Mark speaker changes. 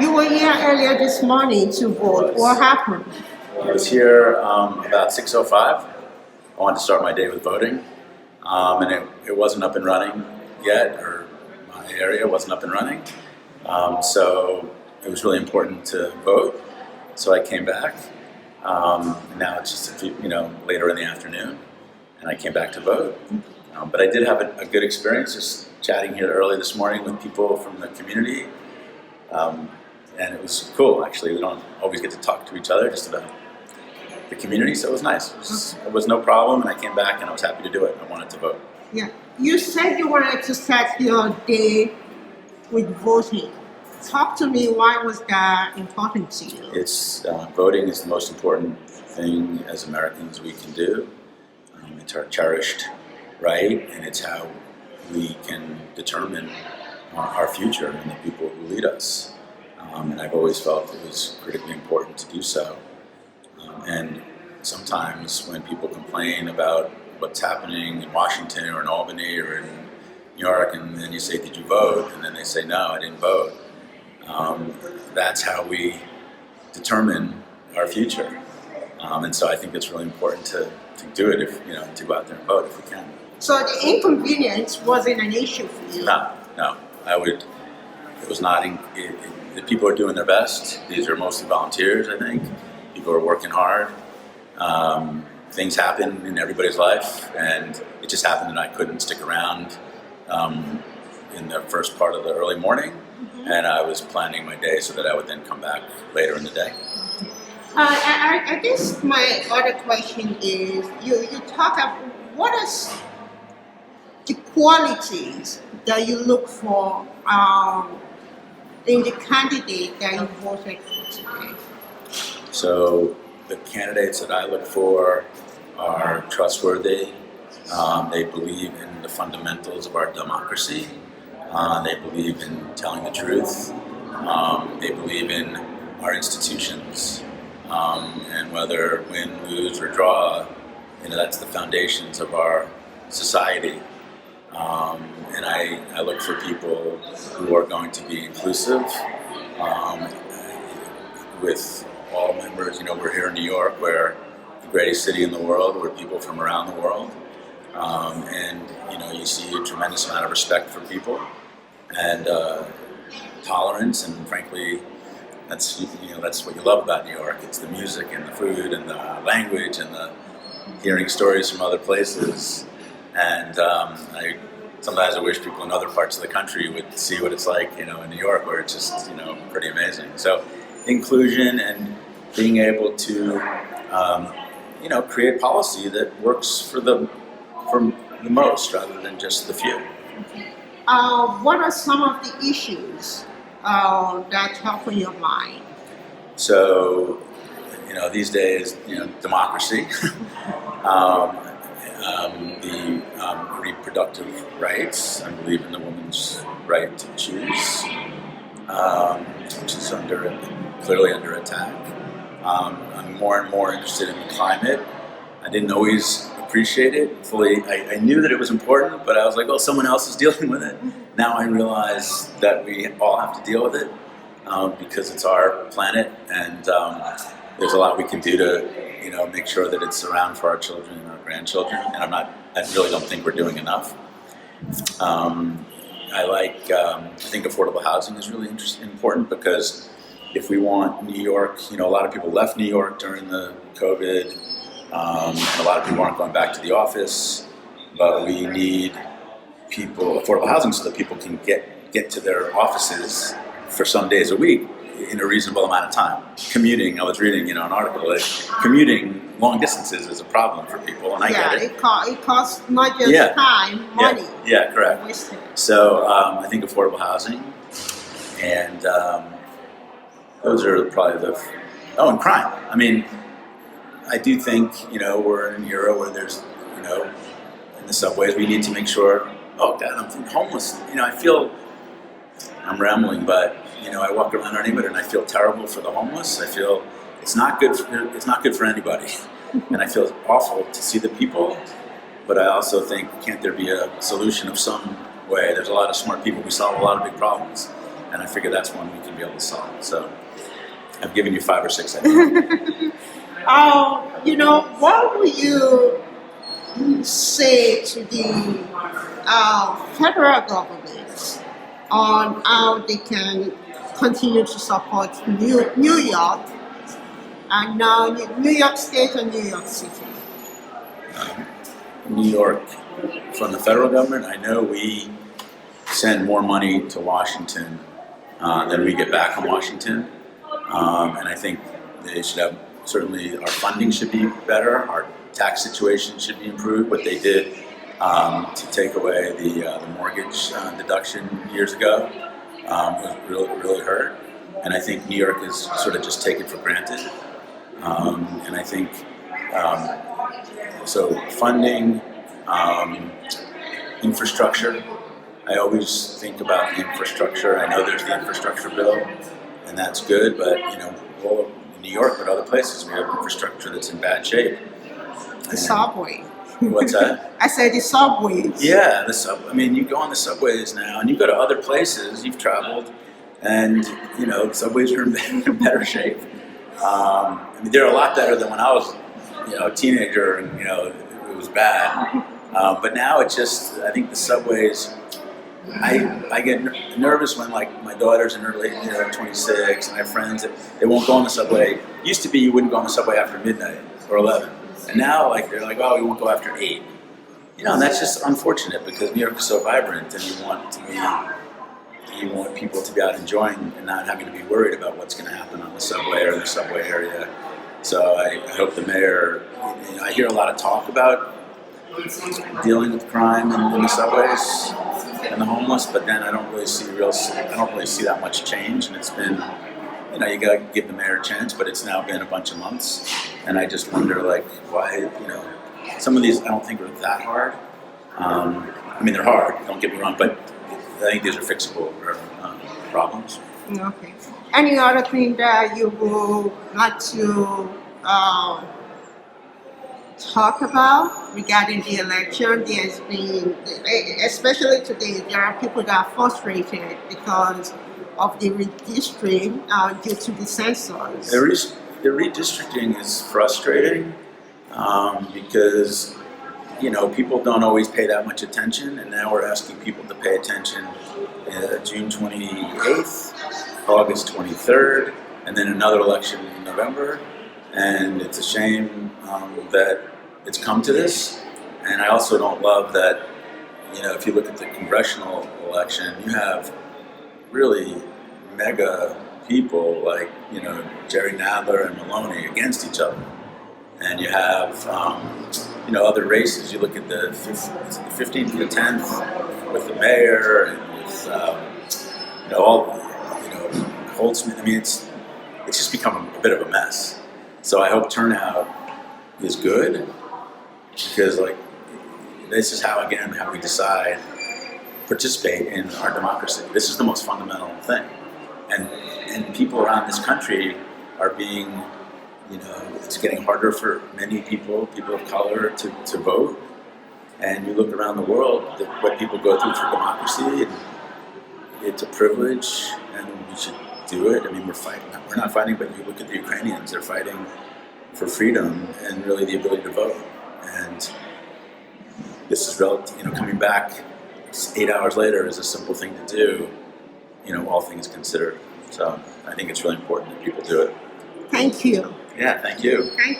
Speaker 1: You were here earlier this morning to vote. What happened?
Speaker 2: I was here about 6:05. I wanted to start my day with voting, and it wasn't up and running yet, or my area wasn't up and running. So it was really important to vote. So I came back. And now it's just later in the afternoon, and I came back to vote. But I did have a good experience just chatting here early this morning with people from the community. And it was cool, actually. We don't always get to talk to each other just about the community, so it was nice. It was no problem, and I came back and I was happy to do it. I wanted to vote.
Speaker 1: Yeah. You said you wanted to start your day with voting. Talk to me, why was that important to you?
Speaker 2: It's voting is the most important thing as Americans we can do. It's our cherished right, and it's how we can determine our future and the people who lead us. And I've always felt it was critically important to do so. And sometimes when people complain about what's happening in Washington or in Albany or in New York, and then you say, "Did you vote?" and then they say, "No, I didn't vote." That's how we determine our future. And so I think it's really important to do it, to go out there and vote if we can.
Speaker 1: So the inconvenience wasn't an issue for you?
Speaker 2: No. It was not. The people are doing their best. These are mostly volunteers, I think. People are working hard. Things happen in everybody's life, and it just happened that I couldn't stick around in the first part of the early morning, and I was planning my day so that I would then come back later in the day.
Speaker 1: I guess my other question is, you talk about what is the qualities that you look for in the candidate that you voted for today?
Speaker 2: So the candidates that I look for are trustworthy. They believe in the fundamentals of our democracy. They believe in telling the truth. They believe in our institutions. And whether win, lose, or draw, that's the foundations of our society. And I look for people who are going to be inclusive with all members. We're here in New York, we're the greatest city in the world. We're people from around the world. And you see a tremendous amount of respect for people and tolerance, and frankly, that's what you love about New York. It's the music and the food and the language and the hearing stories from other places. And sometimes I wish people in other parts of the country would see what it's like, in New York, where it's just, pretty amazing. So inclusion and being able to, create policy that works for the most rather than just the few.
Speaker 1: What are some of the issues that top of your mind?
Speaker 2: So, these days, democracy, the reproductive rights. I believe in the woman's right to choose, which is clearly under attack. I'm more and more interested in the climate. I didn't always appreciate it fully. I knew that it was important, but I was like, well, someone else is dealing with it. Now I realize that we all have to deal with it because it's our planet, and there's a lot we can do to, make sure that it's around for our children and our grandchildren. And I really don't think we're doing enough. I think affordable housing is really important because if we want New York, a lot of people left New York during the COVID. And a lot of people aren't going back to the office, but we need affordable housing so that people can get to their offices for some days a week in a reasonable amount of time. Commuting, I was reading, an article that commuting long distances is a problem for people, and I get it.
Speaker 1: It costs not just time, money.
Speaker 2: Yeah, correct.
Speaker 1: Wasted.
Speaker 2: So I think affordable housing, and those are probably and crime. I mean, I do think, we're in an era where there's, in the subways, we need to make sure, oh God, I'm homeless. I feel, I'm rambling, but, I walk around our neighborhood and I feel terrible for the homeless. I feel it's not good for anybody. And I feel awful to see the people, but I also think, can't there be a solution of some way? There's a lot of smart people who solve a lot of big problems. and I figure that's one we can be able to solve. So I've given you 5 or 6 ideas.
Speaker 1: What would you say to the federal government on how they can continue to support New York and now New York State and New York City?
Speaker 2: New York, from the federal government, I know we send more money to Washington than we get back from Washington. And I think they should have, certainly our funding should be better, our tax situation should be improved. What they did to take away the mortgage deduction years ago was really hurt. And I think New York is sort of just taken for granted. And I think, so funding, infrastructure, I always think about the infrastructure. I know there's the infrastructure bill, and that's good, but all in New York, but other places, we have infrastructure that's in bad shape.
Speaker 1: The subway.
Speaker 2: What's that?
Speaker 1: I said the subways.
Speaker 2: Yeah, you go on the subways now, and you go to other places, you've traveled, and the subways are in better shape. They're a lot better than when I was, a teenager, and it was bad. But now it's just, I think the subways, I get nervous when my daughter's in her late 26, and I have friends that they won't go on the subway. Used to be you wouldn't go on the subway after midnight or 11, and now they're like, oh, we won't go after 8. And that's just unfortunate because New York is so vibrant, and you want people to be out enjoying and not having to be worried about what's going to happen on the subway or in the subway area. So I hope the mayor. I hear a lot of talk about dealing with crime in the subways and the homeless, but then I don't really see that much change. And it's been, you got to give the mayor a chance, but it's now been a bunch of months, and I just wonder why. Some of these I don't think are that hard. They're hard. Don't get me wrong, but I think these are fixable problems.
Speaker 1: Okay. Any other thing that you would like to talk about regarding the election? There's been, especially today, there are people that are frustrated because of the redistricting due to the census.
Speaker 2: The redistricting is frustrating because people don't always pay that much attention, and now we're asking people to pay attention June 28th, August 23rd, and then another election in November. And it's a shame that it's come to this. And I also don't love that, if you look at the congressional election, you have really mega people like, Jerry Nadler and Maloney against each other. And you have, other races. You look at the 15th to the 10th with the mayor and with, Holtzman. It's just become a bit of a mess. So I hope turnout is good because, this is how we participate in our democracy. This is the most fundamental thing. And people around this country are being, it's getting harder for many people of color to vote. And you look around the world, what people go through for democracy, and it's a privilege, and we should do it. we're fighting. We're not fighting, but you look at the Ukrainians, they're fighting for freedom and really the ability to vote. And this is coming back 8 hours later is a simple thing to do, all things considered. So I think it's really important that people do it.
Speaker 1: Thank you.
Speaker 2: Yeah, thank you.
Speaker 1: Thank you.